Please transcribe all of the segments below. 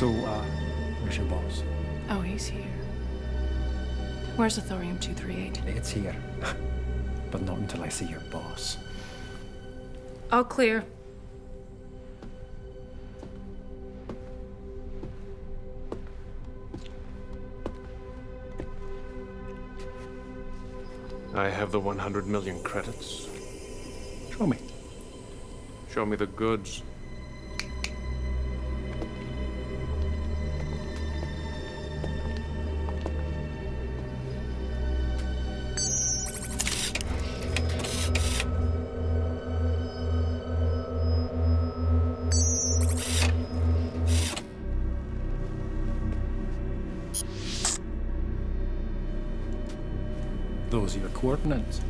So, where's your boss? Oh, he's here. Where's the thorium-238? It's here. But not until I see your boss. All clear. I have the 100 million credits. Show me. Show me the goods. Those are your coordinates.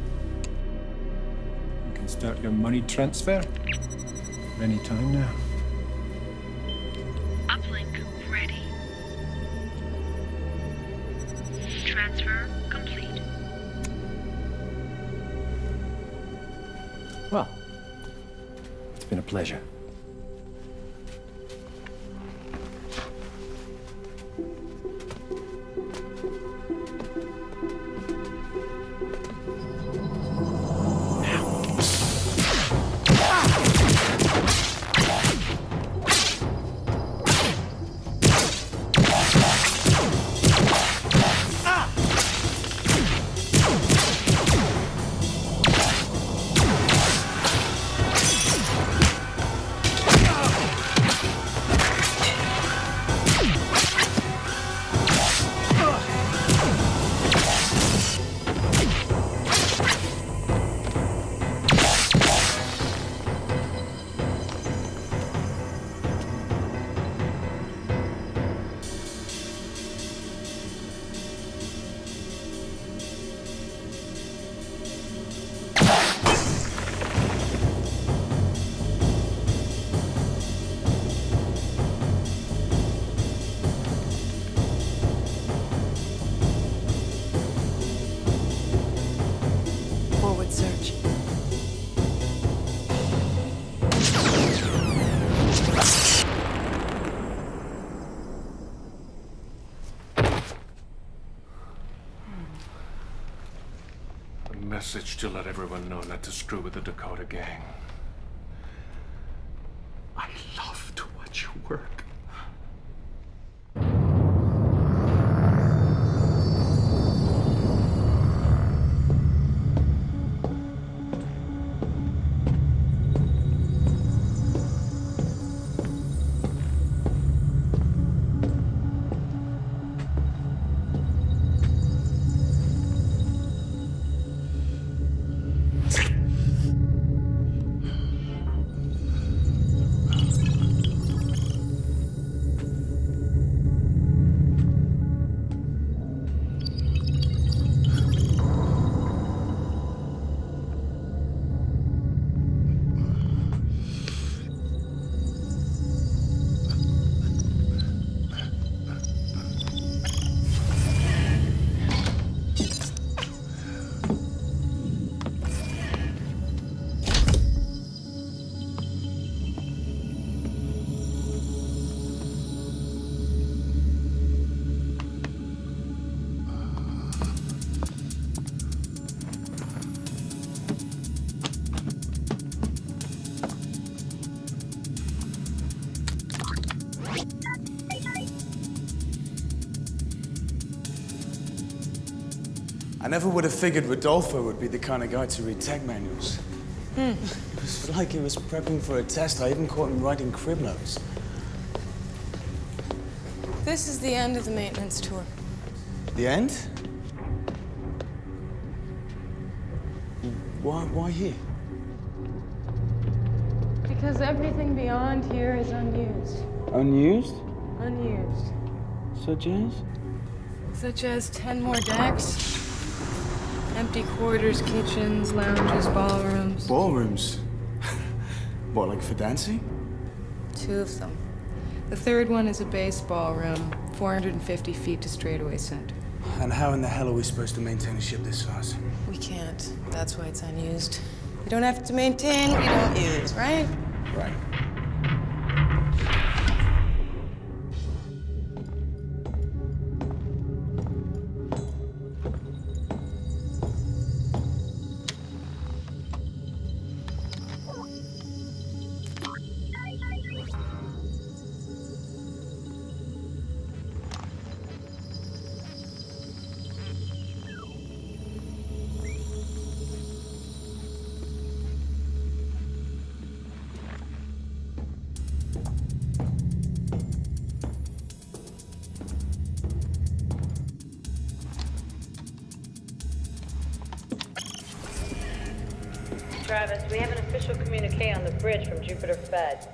You can start your money transfer any time now. Uplink ready. Transfer complete. Well, it's been a pleasure. Forward search. A message to let everyone know not to screw with the Dakota gang. I love to watch you work. I never would have figured Rodolfo would be the kind of guy to read tech manuals. It was like he was prepping for a test. I even caught him writing crib notes. This is the end of the maintenance tour. The end? Why here? Because everything beyond here is unused. Unused? Unused. Such as? Such as 10 more decks, empty quarters, kitchens, lounges, ballrooms. Ballrooms? What, like for dancing? 2 of them. The third one is a baseball room, 450 feet to straightaway center. And how in the hell are we supposed to maintain a ship this size? We can't. That's why it's unused. We don't have to maintain what we don't use, right? Right. Travis, we have an official communique on the bridge from Jupiter Fed.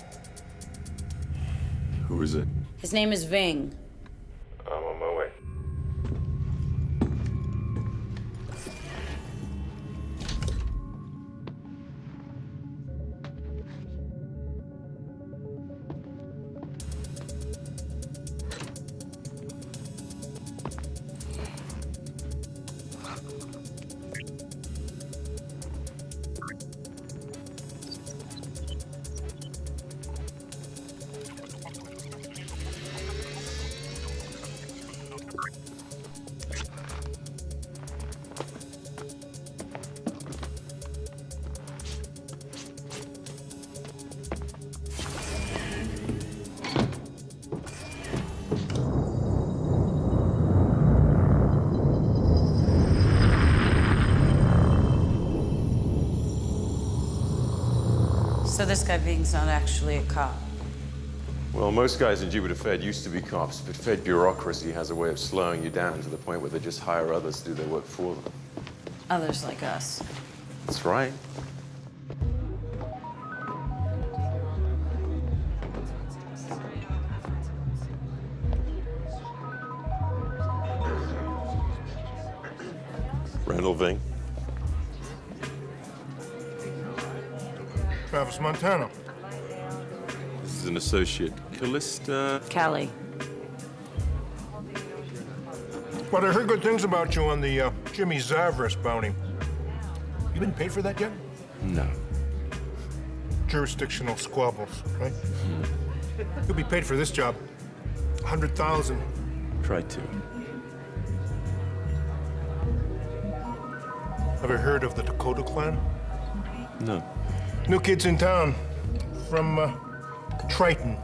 Who is it? His name is Ving. I'm on my way. So this guy Ving's not actually a cop. Well, most guys in Jupiter Fed used to be cops, but Fed bureaucracy has a way of slowing you down to the point where they just hire others to do their work for them. Others like us. That's right. Randall Ving. Travis Montano. This is an associate. Callista. Callie. But I heard good things about you on the Jimmy Zavris bounty. You been paid for that yet? No. Jurisdictional squabbles, right? You'll be paid for this job. 100,000. Try to. Ever heard of the Dakota clan? No. New kids in town from Triton.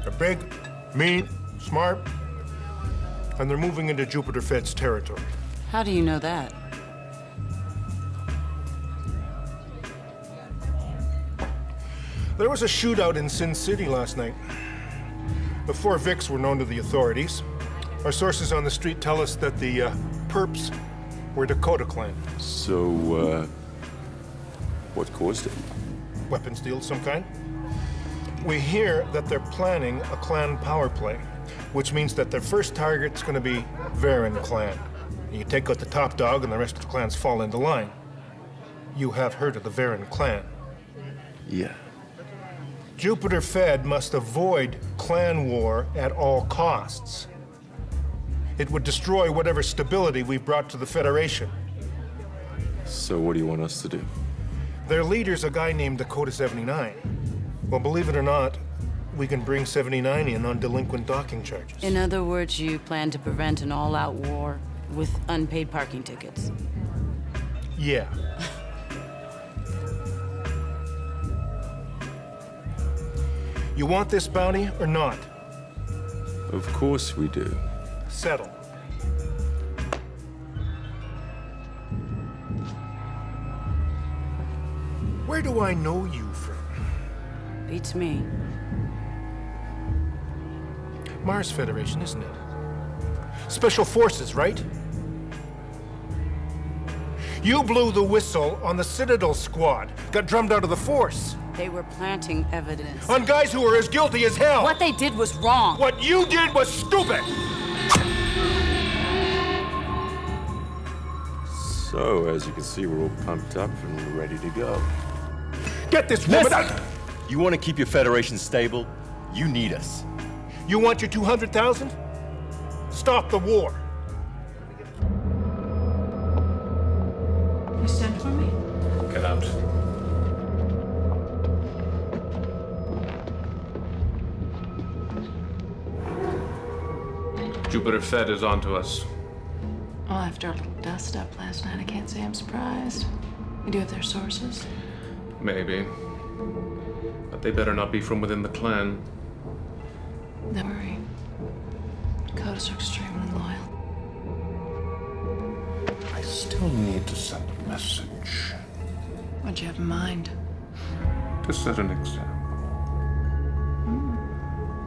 They're big, mean, smart, and they're moving into Jupiter Fed's territory. How do you know that? There was a shootout in Sin City last night. The 4 Vics were known to the authorities. Our sources on the street tell us that the perps were Dakota clan. So, what caused it? Weapons deal of some kind. We hear that they're planning a clan power play, which means that their first target's gonna be Varen clan. You take out the top dog and the rest of the clans fall into line. You have heard of the Varen clan. Yeah. Jupiter Fed must avoid clan war at all costs. It would destroy whatever stability we've brought to the Federation. So what do you want us to do? Their leader's a guy named Dakota 79. Well, believe it or not, we can bring 79 in on delinquent docking charges. In other words, you plan to prevent an all-out war with unpaid parking tickets. Yeah. You want this bounty or not? Of course we do. Settle. Where do I know you from? Beats me. Mars Federation, isn't it? Special Forces, right? You blew the whistle on the Citadel squad. Got drummed out of the force. They were planting evidence. On guys who were as guilty as hell. What they did was wrong. What you did was stupid. So, as you can see, we're all pumped up and ready to go. Get this woman out! You want to keep your Federation stable? You need us. You want your 200,000? Stop the war. You stand for me? Get out. Jupiter Fed is onto us. Well, after a little dust-up last night, I can't say I'm surprised. You do have their sources? Maybe. But they better not be from within the clan. Don't worry. Dakotas are extremely loyal. I still need to send a message. What'd you have in mind? To set an example.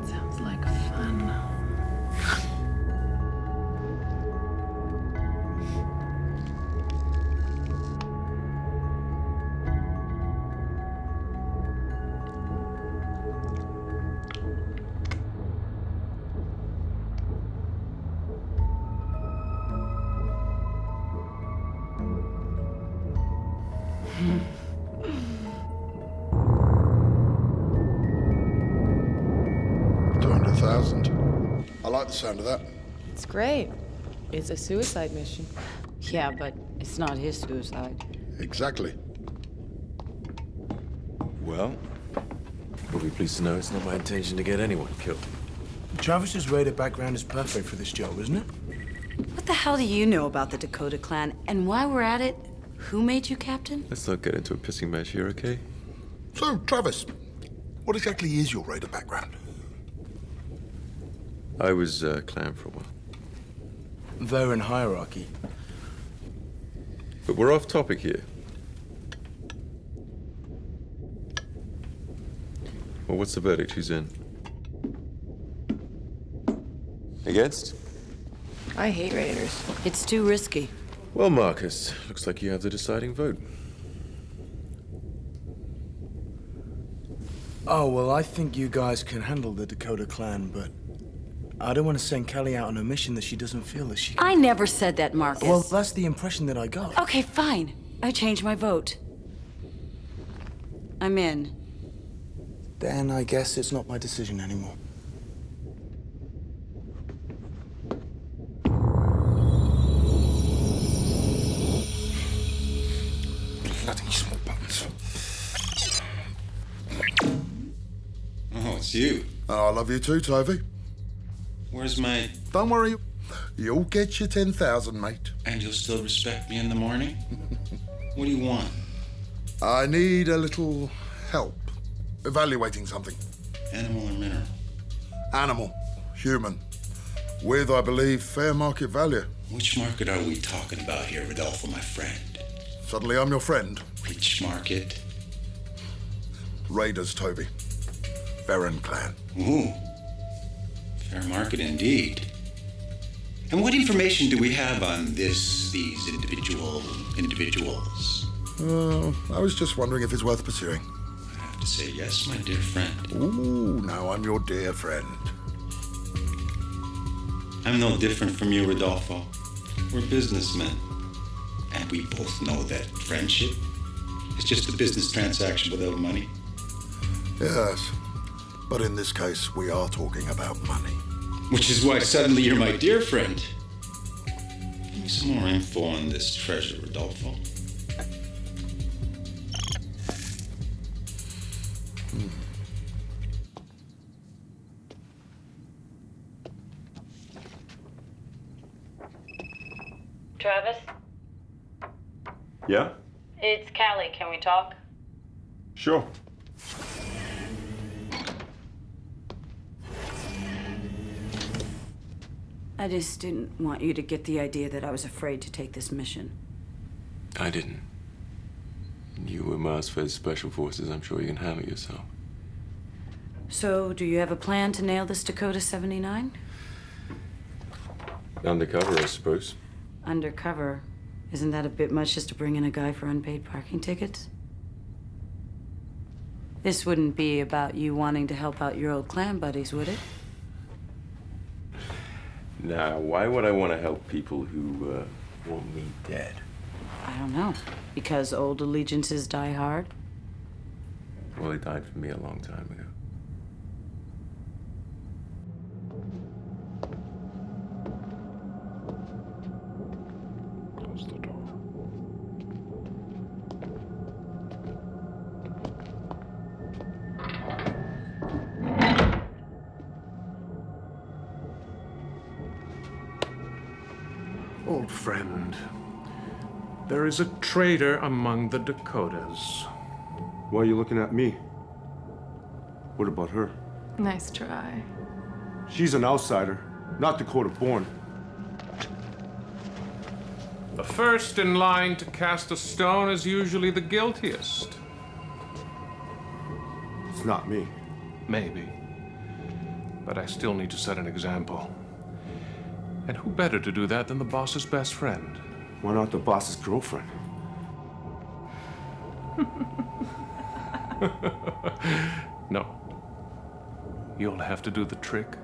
Sounds like fun. 10,000. I like the sound of that. It's great. It's a suicide mission. Yeah, but it's not his suicide. Exactly. Well, you'll be pleased to know it's not my intention to get anyone killed. Travis's raider background is perfect for this job, isn't it? What the hell do you know about the Dakota clan? And while we're at it, who made you captain? Let's not get into a pissing match here, okay? So, Travis, what exactly is your raider background? I was clan for a while. They're in hierarchy. But we're off topic here. Well, what's the verdict? Who's in? Against? I hate raiders. It's too risky. Well, Marcus, looks like you have the deciding vote. Oh, well, I think you guys can handle the Dakota clan, but I don't want to send Kelly out on a mission that she doesn't feel that she can. I never said that, Marcus. Well, that's the impression that I got. Okay, fine. I changed my vote. I'm in. Then I guess it's not my decision anymore. Bloody small buttons. Oh, it's you. Oh, I love you too, Tovey. Where's my... Don't worry. You'll get your 10,000, mate. And you'll still respect me in the morning? What do you want? I need a little help evaluating something. Animal or mineral? Animal. Human. With, I believe, fair market value. Which market are we talking about here, Rodolfo, my friend? Suddenly I'm your friend. Which market? Raiders, Toby. Farron clan. Ooh. Fair market indeed. And what information do we have on these individuals? I was just wondering if it's worth pursuing. I have to say yes, my dear friend. Ooh, now I'm your dear friend. I'm no different from you, Rodolfo. We're businessmen. And we both know that friendship is just a business transaction without money. Yes, but in this case, we are talking about money. Which is why suddenly you're my dear friend. Give me some more info on this treasure, Rodolfo. Travis? Yeah? It's Callie. Can we talk? Sure. I just didn't want you to get the idea that I was afraid to take this mission. I didn't. You were Mars Fed's Special Forces. I'm sure you can handle yourself. So, do you have a plan to nail this Dakota 79? Undercover, I suppose. Undercover? Isn't that a bit much just to bring in a guy for unpaid parking tickets? This wouldn't be about you wanting to help out your old clan buddies, would it? Now, why would I want to help people who want me dead? I don't know. Because old allegiances die hard? Well, they died for me a long time ago. Close the door. Old friend, there is a traitor among the Dakotas. Why are you looking at me? What about her? Nice try. She's an outsider, not Dakota born. The first in line to cast a stone is usually the guiltiest. It's not me. Maybe. But I still need to set an example. And who better to do that than the boss's best friend? Why not the boss's girlfriend? No. You'll have to do the trick,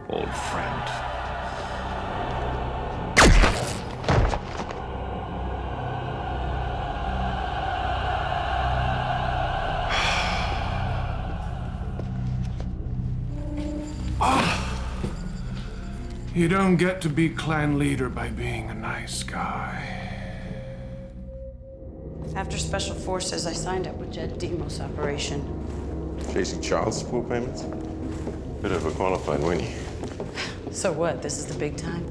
old friend. You don't get to be clan leader by being a nice guy. After Special Forces, I signed up with Jed Demos operation. Chasing child support payments? Bit overqualified, weren't you? So what? This is the big time?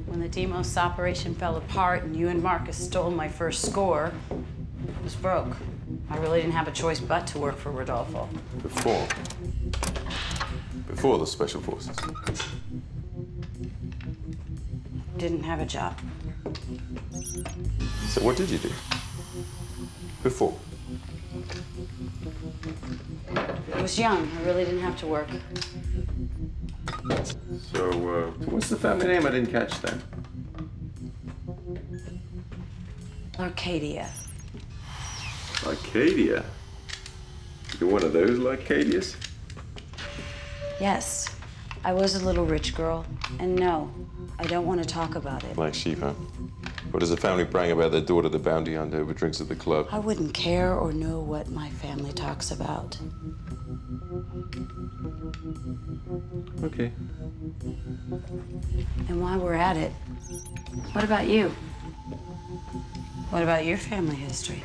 When the Demos operation fell apart and you and Marcus stole my first score, I was broke. I really didn't have a choice but to work for Rodolfo. Before the Special Forces. Didn't have a job. So what did you do? Before? I was young. I really didn't have to work. So, what's the family name? I didn't catch that. Arcadia. Arcadia? You're one of those Arcadias? Yes, I was a little rich girl. And no, I don't want to talk about it. Black sheep, huh? What does the family brag about their daughter, the bounty hunter, over drinks at the club? I wouldn't care or know what my family talks about. Okay. And while we're at it, what about you? What about your family history?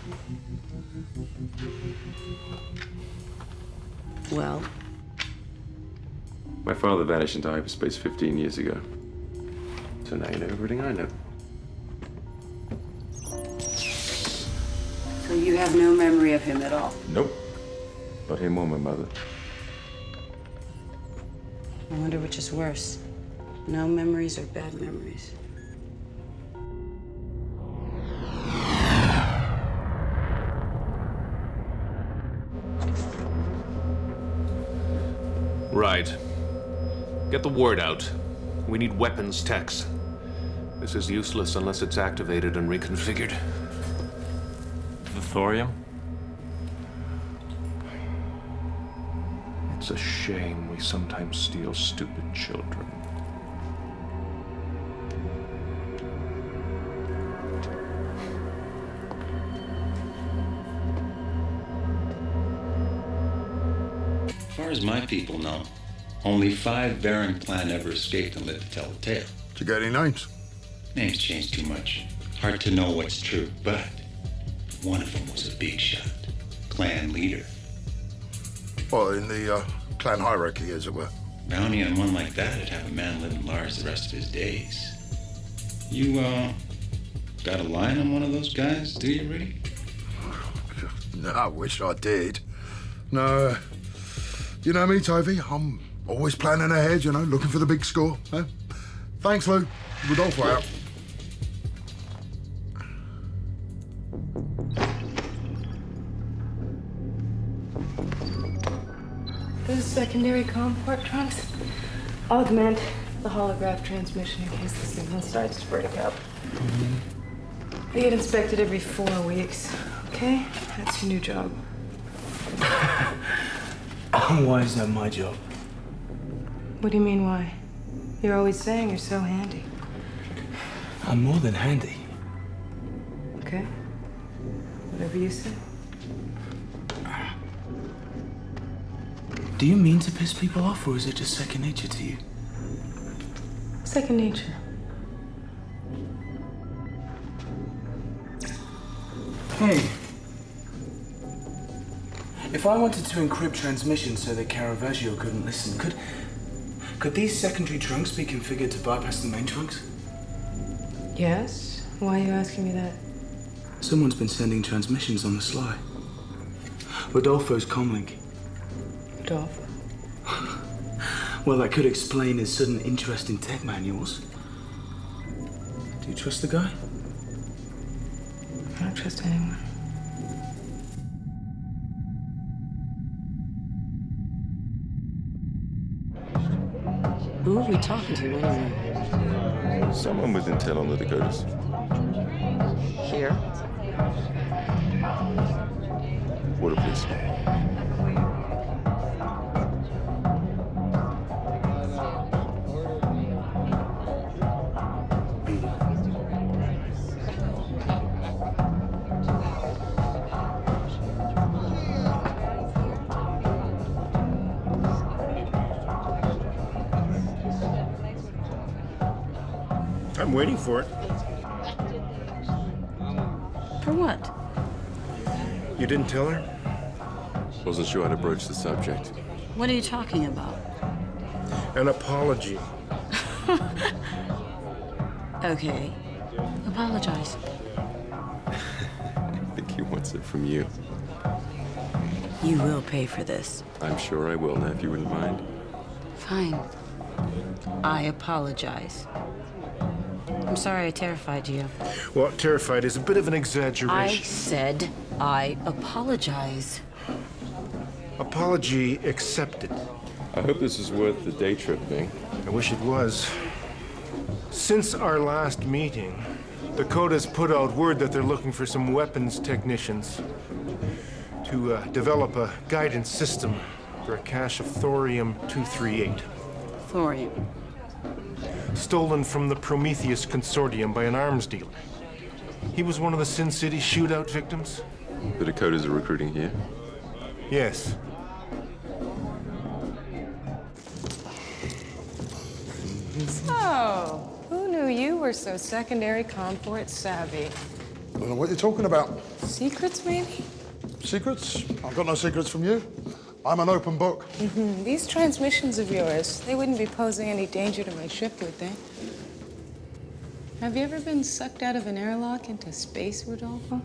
Well? My father vanished into hyperspace 15 years ago. So now you know everything I know. So you have no memory of him at all? Nope. Not him or my mother. I wonder which is worse. No memories or bad memories. Right. Get the word out. We need weapons techs. This is useless unless it's activated and reconfigured. The thorium? It's a shame we sometimes steal stupid children. As far as my people know, only 5 Baron clan ever escaped and lived to tell the tale. Did you get any names? Names change too much. Hard to know what's true, but one of them was a big shot. Clan leader. Well, in the clan hierarchy, as it were. Bounty on one like that would have a man living large the rest of his days. You, got a line on one of those guys, do you, Rudy? No, I wish I did. No. You know me, Tovey. I'm always planning ahead, you know, looking for the big score. Huh? Thanks, Lou. Rodolfo out. Those secondary comm port trunks augment the holograph transmission in case the signal starts to break up. They get inspected every 4 weeks, okay? That's your new job. Why is that my job? What do you mean, why? You're always saying you're so handy. I'm more than handy. Okay? Whatever you say. Do you mean to piss people off, or is it just second nature to you? Second nature. Hey. If I wanted to encrypt transmissions so that Caravaggio couldn't listen, could these secondary trunks be configured to bypass the main trunks? Yes? Why are you asking me that? Someone's been sending transmissions on the sly. Rodolfo's comlink. Rodolfo? Well, that could explain his sudden interest in tech manuals. Do you trust the guy? I don't trust anyone. Who are we talking to anyway? Someone with intel on the Dakotas. Here? Water, please. I'm waiting for it. For what? You didn't tell her? Wasn't sure how to broach the subject. What are you talking about? An apology. Okay. Apologize. I think he wants it from you. You will pay for this. I'm sure I will, now, if you wouldn't mind. Fine. I apologize. I'm sorry I terrified you. Well, terrified is a bit of an I exaggeration. said I apologize. Apology accepted. I hope this is worth the day trip thing. I wish it was. Since our last meeting, Dakota's put out word that they're looking for some weapons technicians to develop a guidance system for a cache of thorium-238. Thorium. Stolen from the Prometheus Consortium by an arms dealer. He was one of the Sin City shootout victims? The Dakotas are recruiting here? Yes. So, who knew you were so secondary comport savvy? I don't know what you're talking about. Secrets, maybe? Secrets? I've got no secrets from you. I'm an open book. These transmissions of yours, they wouldn't be posing any danger to my ship, would they? Have you ever been sucked out of an airlock into space, Rodolfo?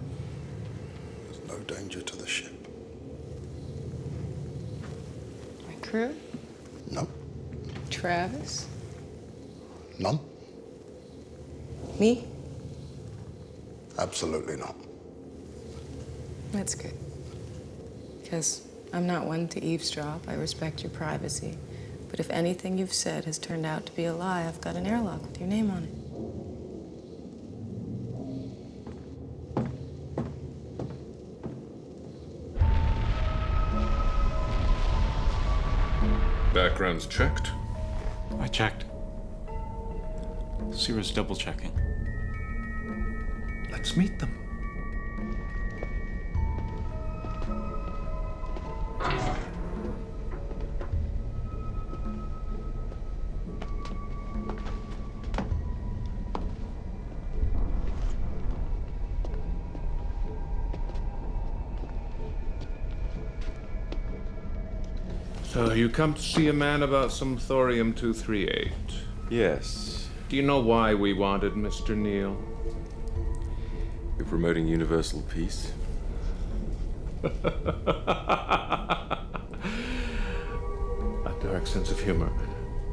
There's no danger to the ship. My crew? No. Travis? None. Me? Absolutely not. That's good. Because I'm not one to eavesdrop. I respect your privacy. But if anything you've said has turned out to be a lie, I've got an airlock with your name on it. Background's checked. I checked. Sierra's double checking. Let's meet them. So you come to see a man about some thorium-238? Yes. Do you know why we wanted Mr. Neal? You're promoting universal peace. A dark sense of humor.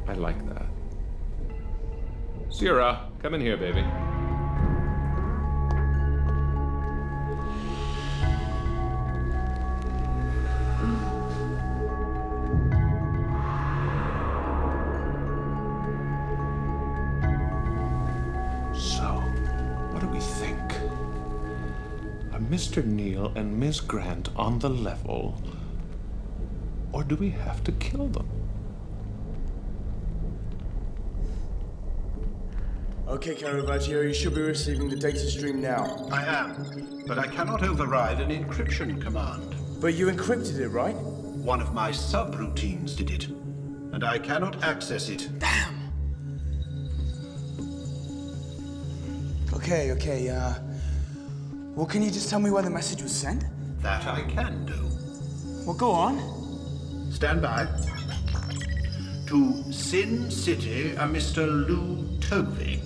I like that. Sierra, come in here, baby. Mr. Neal and Ms. Grant on the level, or do we have to kill them? Okay, Caravaggio, you should be receiving the data stream now. I am, but I cannot override an encryption command. But you encrypted it, right? One of my subroutines did it, and I cannot access it. Damn. Okay, well, can you just tell me where the message was sent? That I can do. Well, go on. Stand by. To Sin City, a Mr. Lou Tovey.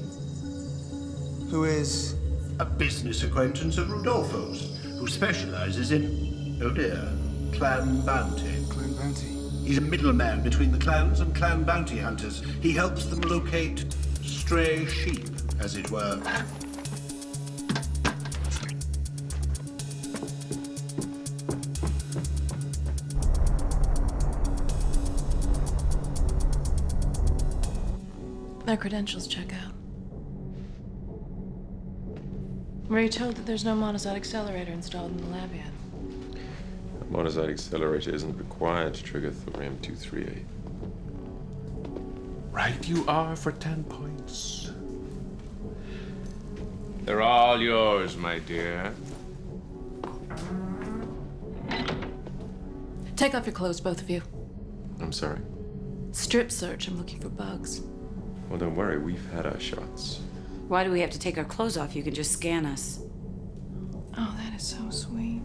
Who is? A business acquaintance of Rodolfo's, who specializes in, oh dear, clan bounty. Clan bounty? He's a middleman between the clans and clan bounty hunters. He helps them locate stray sheep, as it were. Their credentials check out. Were you told that there's no monazite accelerator installed in the lab yet? A monazite accelerator isn't required to trigger thorium-238. Right you are for 10 points. They're all yours, my dear. Take off your clothes, both of you. I'm sorry. Strip search. I'm looking for bugs. Well, don't worry, we've had our shots. Why do we have to take our clothes off? You can just scan us. Oh, that is so sweet.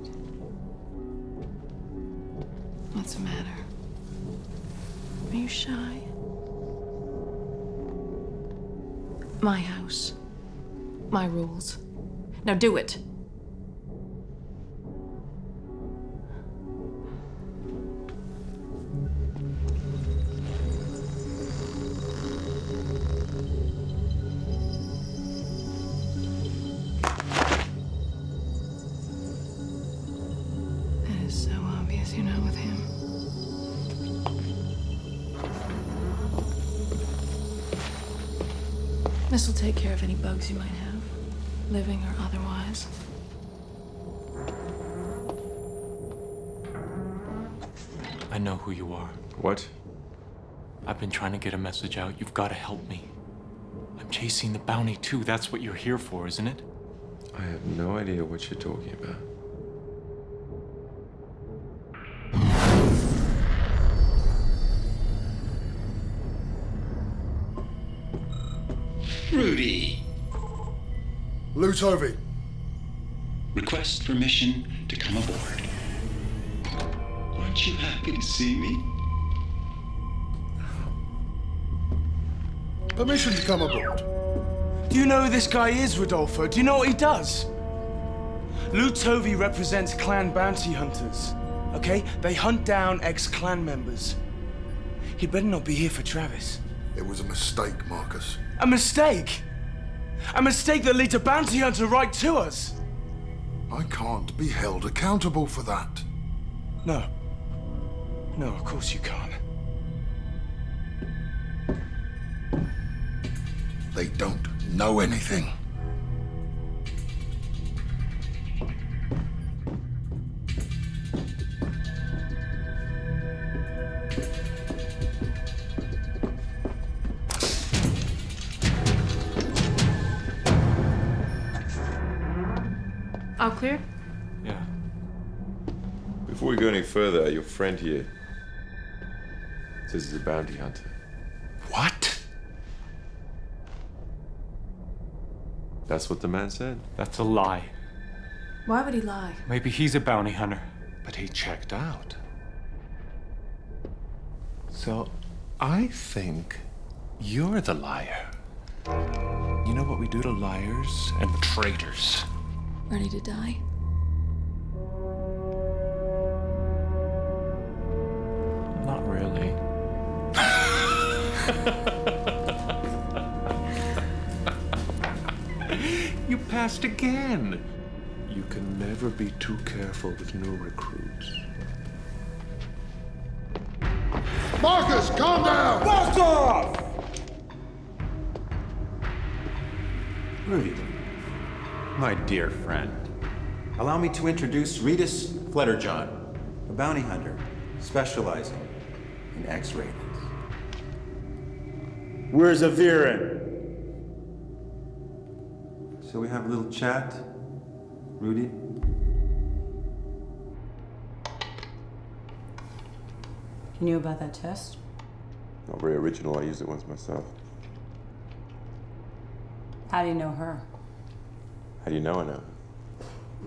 What's the matter? Are you shy? My house. My rules. Now do it. That is so obvious you're not with him. This will take care of any bugs you might have, living or otherwise. I know who you are. What? I've been trying to get a message out. You've got to help me. I'm chasing the bounty too. That's what you're here for, isn't it? I have no idea what you're talking about. Rudy, Lou Tovey. request permission to come aboard. Aren't you happy to see me? Permission to come aboard. Do you know who this guy is, Rodolfo? Do you know what he does? Lou Tovey represents clan bounty hunters, okay? They hunt down ex-clan members. He better not be here for Travis. It was a mistake, Marcus. A mistake? A mistake that leads a bounty hunter right to us? I can't be held accountable for that. No. No, of course you can't. They don't know anything. All clear? Yeah. Before we go any further, your friend here says he's a bounty hunter. What? That's what the man said. That's a lie. Why would he lie? Maybe he's a bounty hunter. But he checked out. So I think you're the liar. You know what we do to liars and traitors? Ready to die? Not really. You passed again. You can never be too careful with new recruits. Marcus, calm down! Bust off! Rudy, my dear friend, allow me to introduce Reedus Flutterjohn, a bounty hunter specializing in X-ratings. Where's Aviran? Shall we have a little chat, Rudy? You knew about that test? Not very original. I used it once myself. How do you know her? How do you know I know?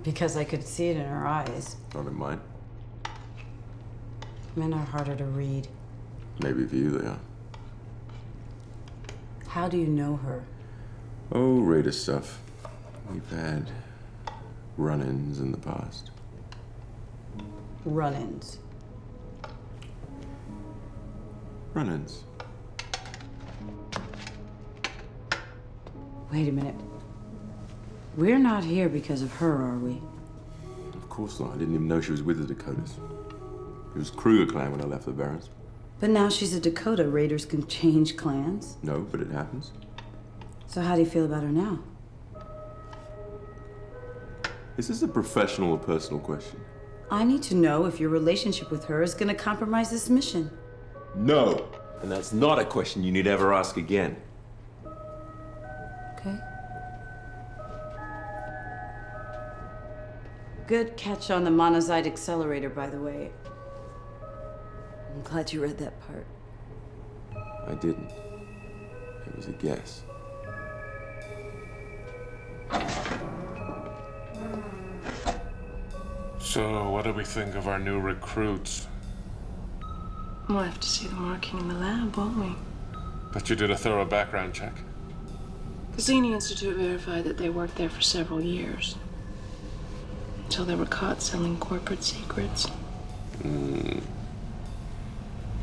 Because I could see it in her eyes. Not in mine. Men are harder to read. Maybe for you they are. How do you know her? Oh, Raider stuff. We've had run-ins in the past. Run-ins. Run-ins. Wait a minute. We're not here because of her, are we? Of course not. I didn't even know she was with the Dakotas. It was Kruger clan when I left the Barrens. But now she's a Dakota. Raiders can change clans. No, but it happens. So how do you feel about her now? Is this a professional or personal question? I need to know if your relationship with her is going to compromise this mission. No. And that's not a question you need ever ask again. Okay. Good catch on the monazite accelerator, by the way. I'm glad you read that part. I didn't. It was a guess. So, what do we think of our new recruits? We'll have to see them working in the lab, won't we? But you did a thorough background check. The Cassini Institute verified that they worked there for several years. Until they were caught selling corporate secrets.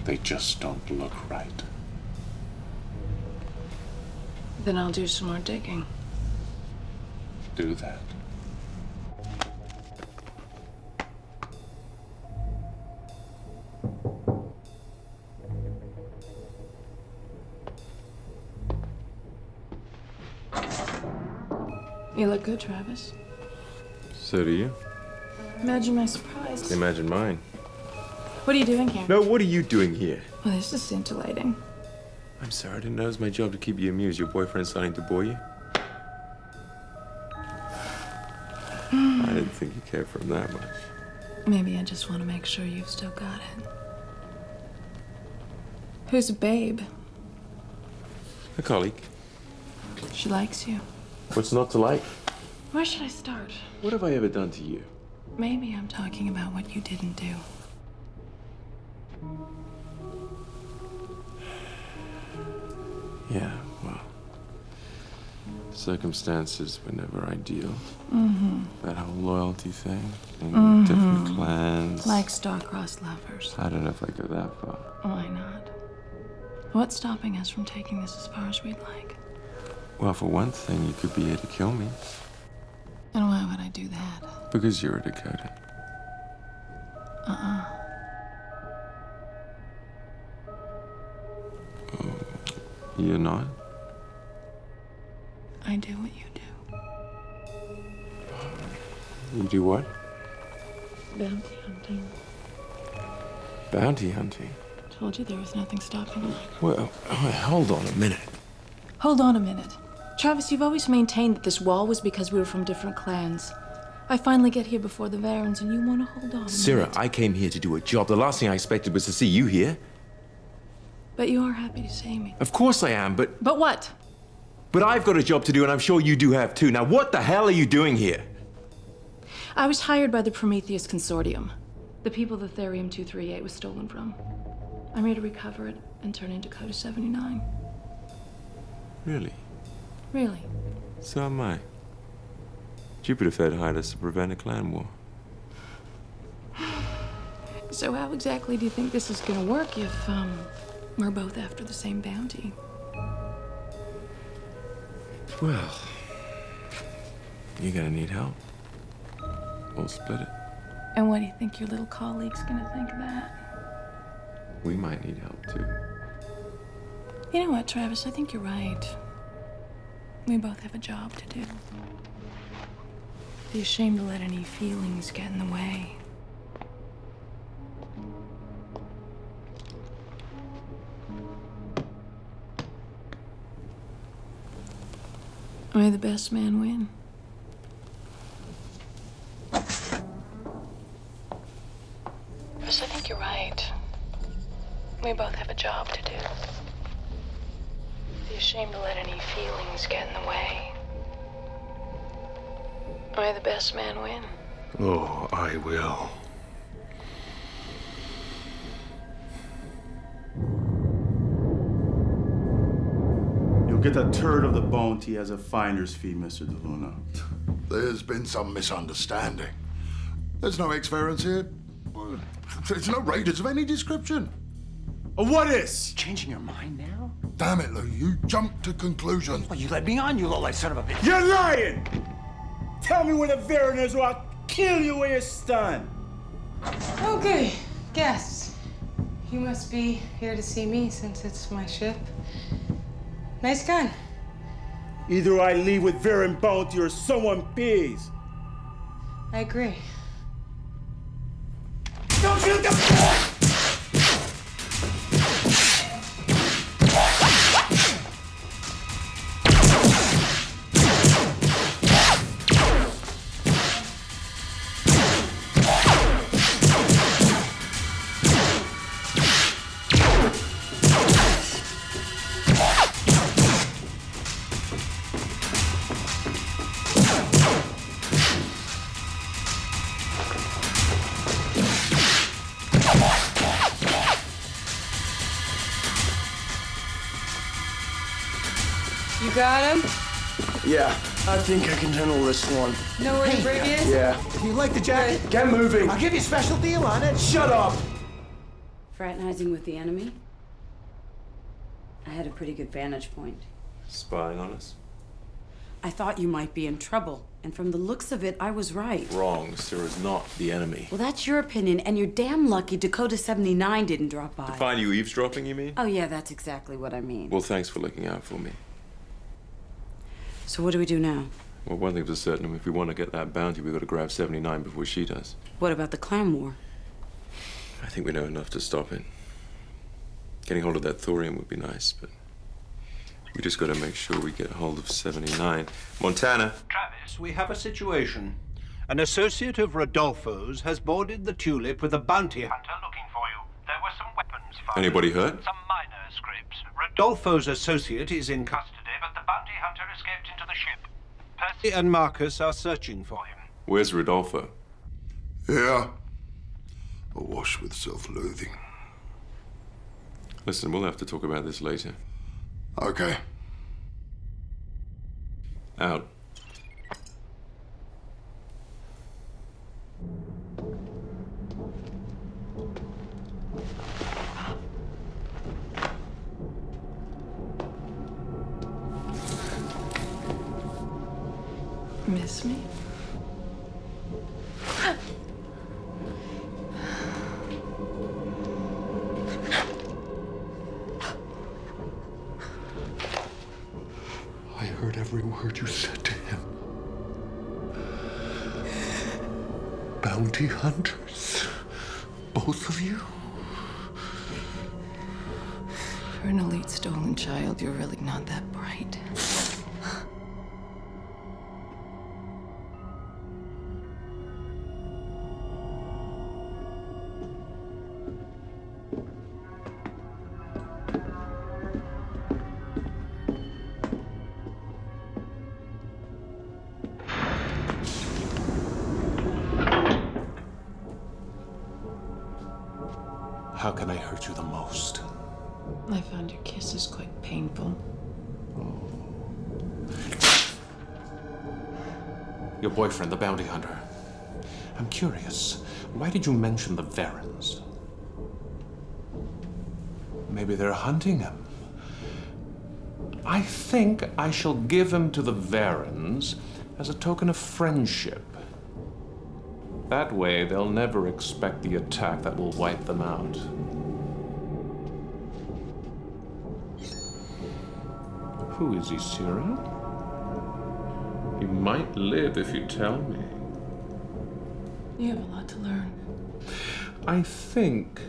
They just don't look right. Then I'll do some more digging. Do that. You look good, Travis. So do you. Imagine my surprise. Imagine mine. What are you doing here? No, what are you doing here? Well, this is scintillating. I'm sorry, I didn't know it was my job to keep you amused. Your boyfriend's starting to bore you? I didn't think you cared for him that much. Maybe I just want to make sure you've still got it. Who's a babe? A colleague. She likes you. What's not to like? Where should I start? What have I ever done to you? Maybe I'm talking about what you didn't do. Yeah, well, circumstances were never ideal. That whole loyalty thing, and different clans. Like star-crossed lovers. I don't know if I go that far. Why not? What's stopping us from taking this as far as we'd like? Well, for one thing, you could be here to kill me. And why would I do that? Because you're a Dakota. Oh, you're not? I do what you do. You do what? Bounty hunting. Bounty hunting? Told you there was nothing stopping me. Well, hold on a minute. Hold on a minute. Travis, you've always maintained that this wall was because we were from different clans. I finally get here before the Varens, and you want to hold on a Sarah, minute. I came here to do a job. The last thing I expected was to see you here. But you are happy to see me. Of course I am, but... But what? But I've got a job to do, and I'm sure you do have too. Now, what the hell are you doing here? I was hired by the Prometheus Consortium, the people the Therium-238 was stolen from. I'm here to recover it and turn into Dakota 79. Really? Really? So am I. Jupiter Fed hired us to prevent a clan war. So how exactly do you think this is gonna work if, we're both after the same bounty? Well, you're gonna need help. We'll split it. And what do you think your little colleague's gonna think of that? We might need help too. You know what, Travis? I think you're right. We both have a job to do. Be ashamed to let any feelings get in the way. May the best man win. Yes, I think you're right. We both have a job to do. Be ashamed to let any feelings get in the way. May the best man win. Oh, I will. You'll get a third of the bounty as a finder's fee, Mr. DeLuna. There's been some misunderstanding. There's no ex-Varens here. There's no raiders of any description. What is? Changing your mind now? Damn it, Lou, you jumped to conclusions. Well, you led me on, you low-life son of a bitch. You're lying! Tell me where the Varen is or I'll kill you where you stand. Okay, guests. You must be here to see me since it's my ship. Nice gun. Either I leave with Varen bounty or someone pays. I agree. Don't shoot the... got him? Yeah, I think I can handle this one. Know where the brig is? Yeah. Do you like the jacket? Get moving. I'll give you a special deal on it. Shut up! Fraternizing with the enemy? I had a pretty good vantage point. Spying on us? I thought you might be in trouble, and from the looks of it, I was right. Wrong. Sarah's not the enemy. Well, that's your opinion, and you're damn lucky Dakota 79 didn't drop by. To find you eavesdropping, you mean? Oh, yeah, that's exactly what I mean. Well, thanks for looking out for me. So what do we do now? Well, one thing for certain, if we want to get that bounty, we've got to grab 79 before she does. What about the clan war? I think we know enough to stop it. Getting hold of that thorium would be nice, but we just got to make sure we get hold of 79. Montana. Travis, we have a situation. An associate of Rodolfo's has boarded the Tulip with a bounty hunter looking for you. There were some weapons found. Anybody hurt? Some minor scrapes. Rodolfo's associate is in custody, but the bounty hunter escaped into the ship. Percy and Marcus are searching for him. Where's Rodolfo? Yeah. Awash with self-loathing. Listen, we'll have to talk about this later. Okay. Out. Miss me? I heard every word you said to him. Bounty hunters? Both of you? For an elite stolen child, you're really not that bright. How can I hurt you the most? I found your kisses quite painful. Your boyfriend, the bounty hunter. I'm curious, why did you mention the Varens? Maybe they're hunting him. I think I shall give him to the Varens as a token of friendship. That way, they'll never expect the attack that will wipe them out. Who is he, Cyril? He might live if you tell me. You have a lot to learn. I think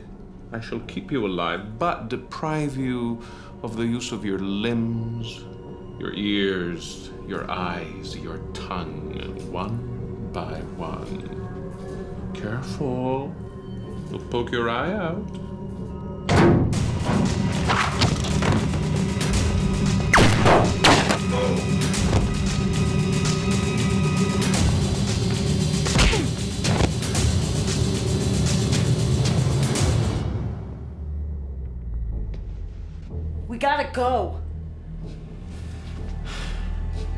I shall keep you alive, but deprive you of the use of your limbs, your ears, your eyes, your tongue, one by one. Careful. You'll poke your eye out. We gotta go.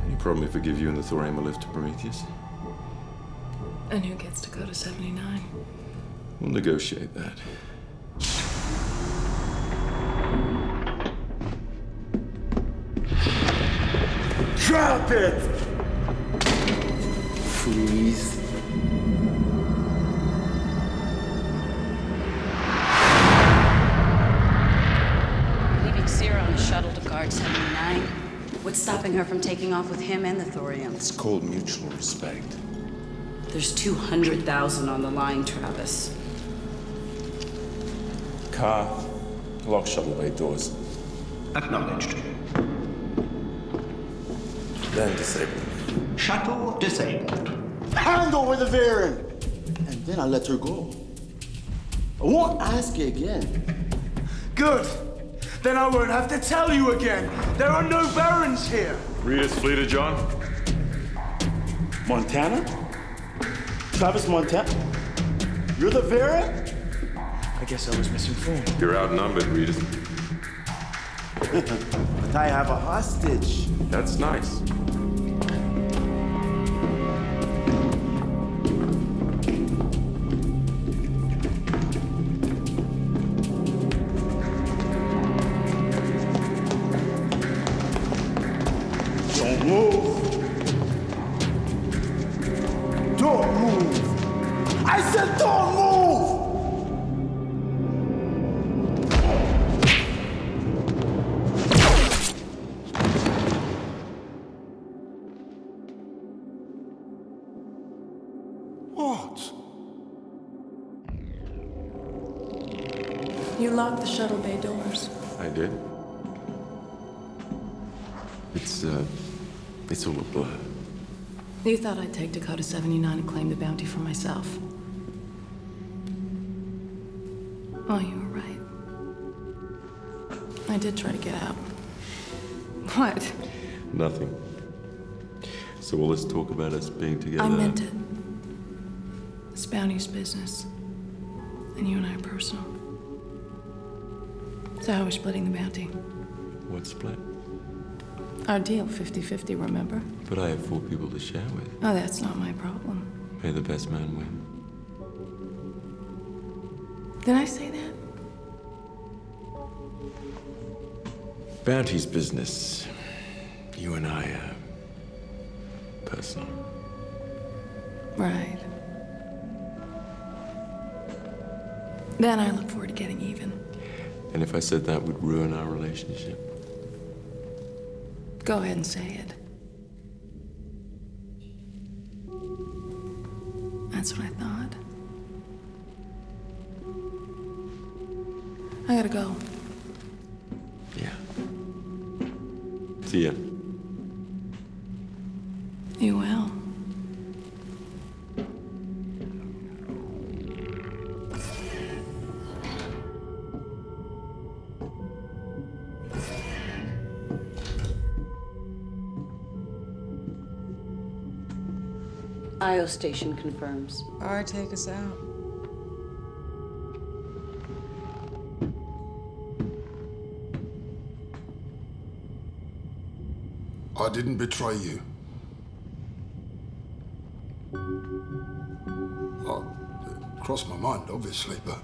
Any problem if I give you and the thorium a lift to Prometheus? And who gets to go to 79? We'll negotiate that. Drop it! Freeze. Leaving Sierra on a shuttle to guard 79. What's stopping her from taking off with him and the thorium? It's called mutual respect. There's 200,000 on the line, Travis. Car, lock shuttle bay doors. Acknowledged. Then disable. Shuttle disabled. Hand over the Varen! And then I'll let her go. I won't ask you again. Good. Then I won't have to tell you again. There are no barons here. Read us, Fleeter John. Montana? Travis Montana? You're the Vera? I guess I was misinformed. You're outnumbered, Reedus. But I have a hostage. That's nice. Don't move. Don't move. I said don't move! What? You locked the shuttle bay doors. I did. It's all a blur. You thought I'd take Dakota 79 and claim the bounty for myself. Oh, you were right. I did try to get out. What? Nothing. So all this talk about us being together... I meant it. This bounty's business. And you and I are personal. So how are we splitting the bounty? What split? Our deal, 50-50, remember? But I have 4 people to share with. Oh, that's not my problem. May the best man win. Did I say that? Bounty's business. You and I are personal. Right. Then I look forward to getting even. And if I said that would ruin our relationship? Go ahead and say it. That's what I thought. I gotta go. Yeah. See ya. You will. IO station confirms. Paré, take us out. I didn't betray you. It crossed my mind, obviously, but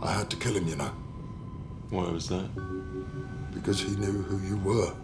I had to kill him, you know. Why was that? Because he knew who you were.